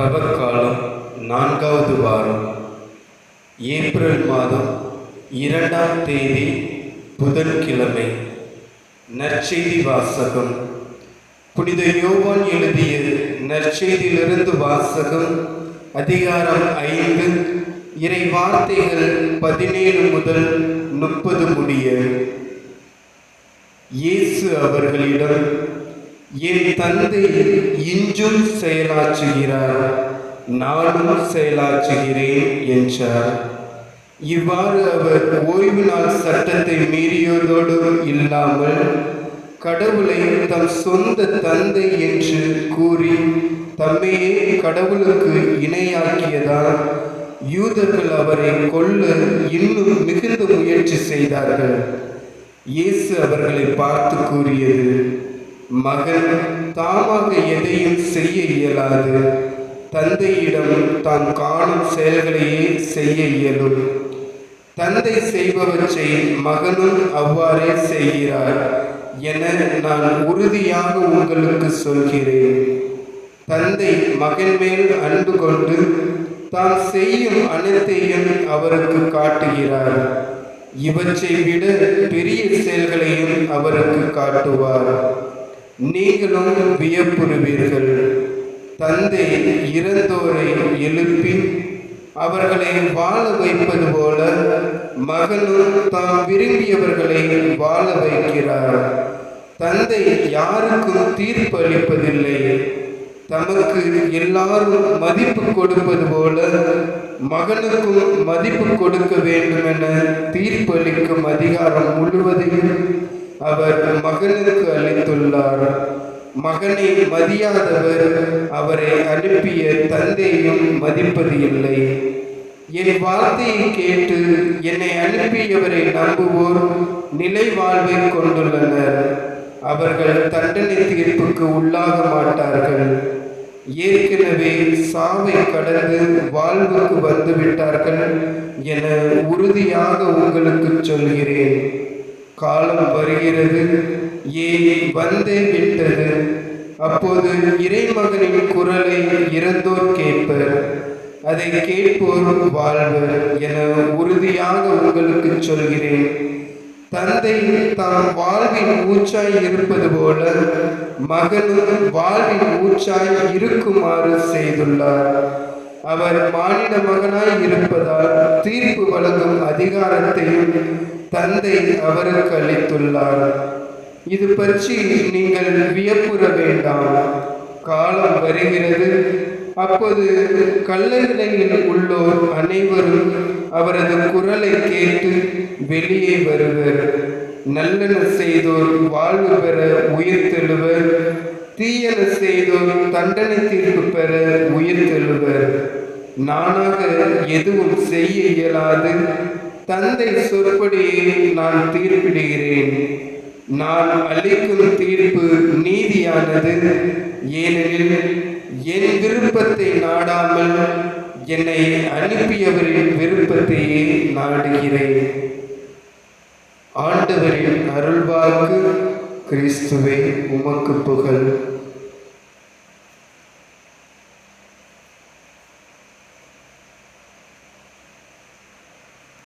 தவக்காலம் 4வது வாரம், ஏப்ரல் மாதம் 2ஆம் தேதி புதன்கிழமை. நற்செய்தி வாசகம். புனித யோவான் எழுதிய நற்செய்தியிலிருந்து வாசகம். அதிகாரம் 5, இறை வார்த்தைகள் 17 முதல் 30 முடிய. இயேசு அவர்களிடம், என் தந்தை இன்றும் செயலாற்றுகிறார், நானும் செயலாற்றுகிறேன் என்றார். இவ்வாறு அவர் ஓய்வு நாள் சட்டத்தை மீறியதோடு இல்லாமல் கடவுளை தம் சொந்த தந்தை என்று கூறி தம்மையே கடவுளுக்கு இணையாக்கியதால் யூதர்கள் அவரை கொல்ல இன்னும் மிகுந்த முயற்சி செய்தார்கள். இயேசு அவர்களை பார்த்து கூறியது, மகன் தாமாக எதையும் செய்ய இயலாது, தந்தையிடம் தான் காணும் செயல்களையே செய்ய இயலும். தந்தை செய்பவற்றை மகனும் அவ்வாறே செய்கிறார் என நான் உறுதியாக உங்களுக்கு சொல்கிறேன். தந்தை மகன் மேல் அன்பு கொண்டு தான் செய்யும் அனைத்தையும் அவருக்கு காட்டுகிறார். இவற்றை விட பெரிய செயல்களையும் அவருக்கு காட்டுவார். நீங்களும் வியப்புறுவீர்கள். தந்தை இறந்தோரை எழுப்பி அவர்களை வாழ வைப்பது போல மகனும் தாம் விரும்பியவர்களை வாழ வைக்கிறார். தந்தை யாருக்கும் தீர்ப்பு அளிப்பதில்லை. தமக்கு எல்லாரும் மதிப்பு கொடுப்பது போல மகனுக்கும் மதிப்பு கொடுக்க வேண்டும் என தீர்ப்பு அளிக்கும் அதிகாரம் முழுவதையும் அவர் மகனுக்கு அளித்துள்ளார். மகனை மதியாதவர் அவரை அனுப்பிய தந்தையும் மதிப்பது இல்லை. என் வார்த்தையை கேட்டு என்னை அனுப்பியவரை நம்புவோர் நிலை வாழ்வை கொண்டுள்ளனர். அவர்கள் தண்டனை தீர்ப்புக்கு உள்ளாக மாட்டார்கள். ஏற்கனவே சாவை கடந்து வாழ்வுக்கு வந்துவிட்டார்கள் என உறுதியாக உங்களுக்கு சொல்கிறேன். காலம் வருகிறது, வந்தே விட்டது. அப்போது இறைமகனின் குரலை இறந்தோர் கேட்பர், அதை கேட்போர் வாழ்வர் என உறுதியாக உங்களுக்கு சொல்கிறேன். தந்தை தாம் வாழ்வின் ஊச்சாய் இருப்பது போல மகனும் வாழ்வின் ஊச்சாய் இருக்குமாறு செய்துள்ளார். அவர் மானிட மகனாய் இருப்பதால் தீர்ப்பு வழங்கும் அதிகாரத்தையும் தந்தை அவருக்கு அளித்துள்ளார். இது பற்றி நீங்கள் வியப்புற வேண்டாம். காலம் வருகிறது, அப்போது கல்லறையில் உள்ளோர் அனைவரும் அவரது குரலை கேட்டு வெளியே வருவர். நல்லன செய்தோர் வாழ்வு பெற உயிர்த்தெழுவர், தீயன செய்தோர் தண்டனை தீர்ப்பு பெற உயிர்த்தெழுவர். நானாக எதுவும் செய்ய இயலாது, தந்தை சொற்படியே நான் தீர்ப்பிடுகிறேன். நான் அளிக்கும் தீர்ப்பு நீதியானது, ஏனெனில் என் விருப்பத்தை நாடாமல் என்னை அனுப்பியவரின் விருப்பத்தையே நாடுகிறேன். ஆண்டவரின் அருள்வாக்கு. கிறிஸ்துவே உமக்கு புகழ்.